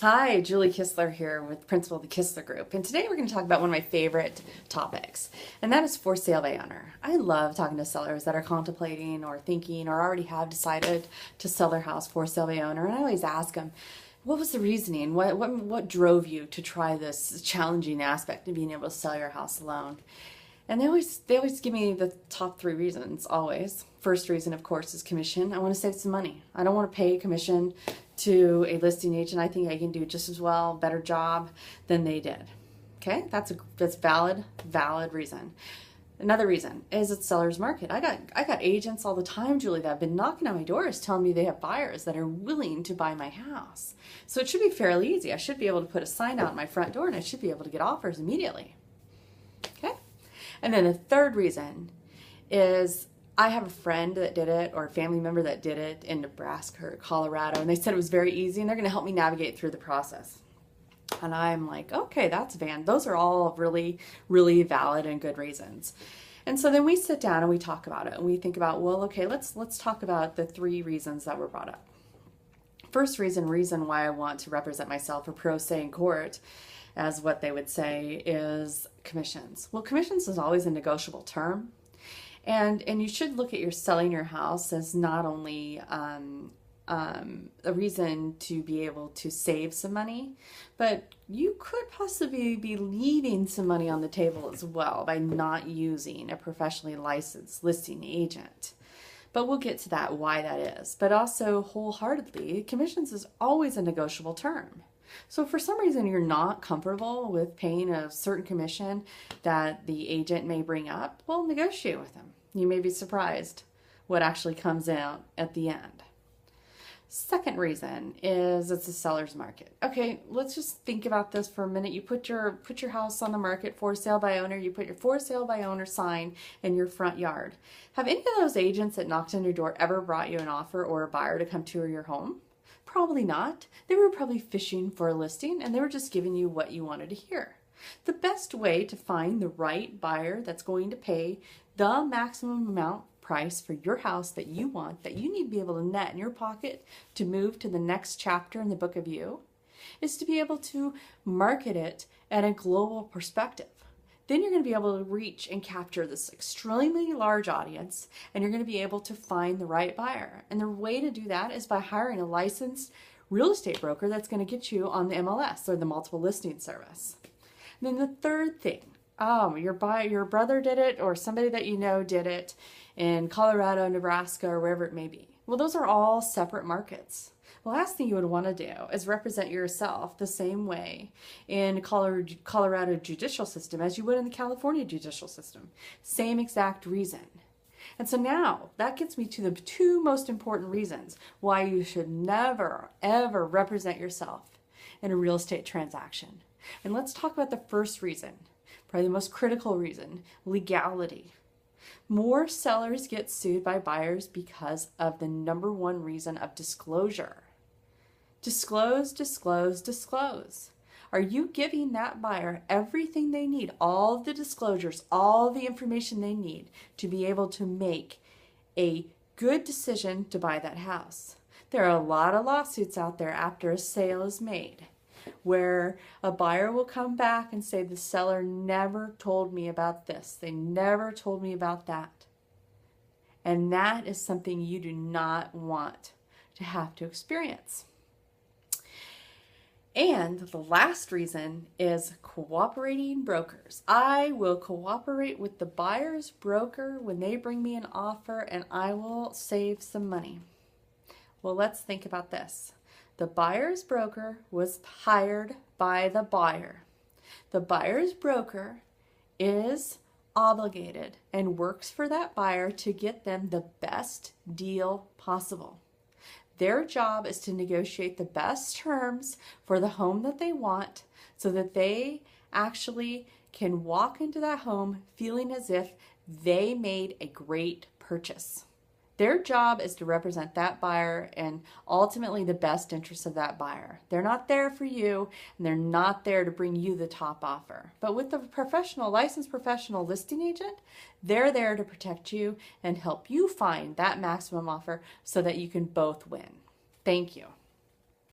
Hi, Julie Kistler here with Principal of the Kistler Group, and today we're going to talk about one of my favorite topics, and that is for sale by owner. I love talking to sellers that are contemplating or thinking or already have decided to sell their house for sale by owner, and I always ask them, what was the reasoning? What drove you to try this challenging aspect of being able to sell your house alone? And they always give me the top three reasons, always. First reason, of course, is commission. I want to save some money. I don't want to pay commission to a listing agent. I think I can do just as well, better job than they did. Okay, that's valid reason. Another reason is it's seller's market. I got agents all the time, Julie, that have been knocking on my doors telling me they have buyers that are willing to buy my house. So it should be fairly easy. I should be able to put a sign out at my front door and I should be able to get offers immediately. Okay? And then the third reason is I have a friend that did it or a family member that did it in Nebraska or Colorado, and they said it was very easy and they're going to help me navigate through the process. And I'm like, okay, those are all really, really valid and good reasons. And so then we sit down and we talk about it and we think about, well, okay, let's talk about the three reasons that were brought up. First reason why I want to represent myself or pro se in court, as what they would say, is commissions. Well, commissions is always a negotiable term. And you should look at your selling your house as not only a reason to be able to save some money, but you could possibly be leaving some money on the table as well by not using a professionally licensed listing agent. But we'll get to that, why that is. But also, wholeheartedly, commissions is always a negotiable term. So if for some reason you're not comfortable with paying a certain commission that the agent may bring up, well, negotiate with them. You may be surprised what actually comes out at the end. Second reason is it's a seller's market. Okay, let's just think about this for a minute. You put your house on the market for sale by owner. You put your for sale by owner sign in your front yard. Have any of those agents that knocked on your door ever brought you an offer or a buyer to come tour your home? Probably not. They were probably fishing for a listing and they were just giving you what you wanted to hear. The best way to find the right buyer that's going to pay the maximum amount price for your house that you want, that you need to be able to net in your pocket to move to the next chapter in the book of you, is to be able to market it at a global perspective. Then you're going to be able to reach and capture this extremely large audience, and you're going to be able to find the right buyer. And the way to do that is by hiring a licensed real estate broker that's going to get you on the MLS or the multiple listing service. And then the third thing, your brother did it or somebody that you know did it in Colorado, Nebraska, or wherever it may be. Well, those are all separate markets. The last thing you would want to do is represent yourself the same way in Colorado judicial system as you would in the California judicial system. Same exact reason. And so now that gets me to the two most important reasons why you should never, ever represent yourself in a real estate transaction. And let's talk about the first reason, probably the most critical reason, legality. More sellers get sued by buyers because of the number one reason of disclosure. Disclose, disclose, disclose. Are you giving that buyer everything they need, all of the disclosures, all the information they need to be able to make a good decision to buy that house? There are a lot of lawsuits out there after a sale is made where a buyer will come back and say, the seller never told me about this. They never told me about that. And that is something you do not want to have to experience. And the last reason is cooperating brokers. I will cooperate with the buyer's broker when they bring me an offer and I will save some money. Well, let's think about this. The buyer's broker was hired by the buyer. The buyer's broker is obligated and works for that buyer to get them the best deal possible. Their job is to negotiate the best terms for the home that they want so that they actually can walk into that home feeling as if they made a great purchase. Their job is to represent that buyer and ultimately the best interests of that buyer. They're not there for you, and they're not there to bring you the top offer. But with the licensed professional listing agent, they're there to protect you and help you find that maximum offer so that you can both win. Thank you.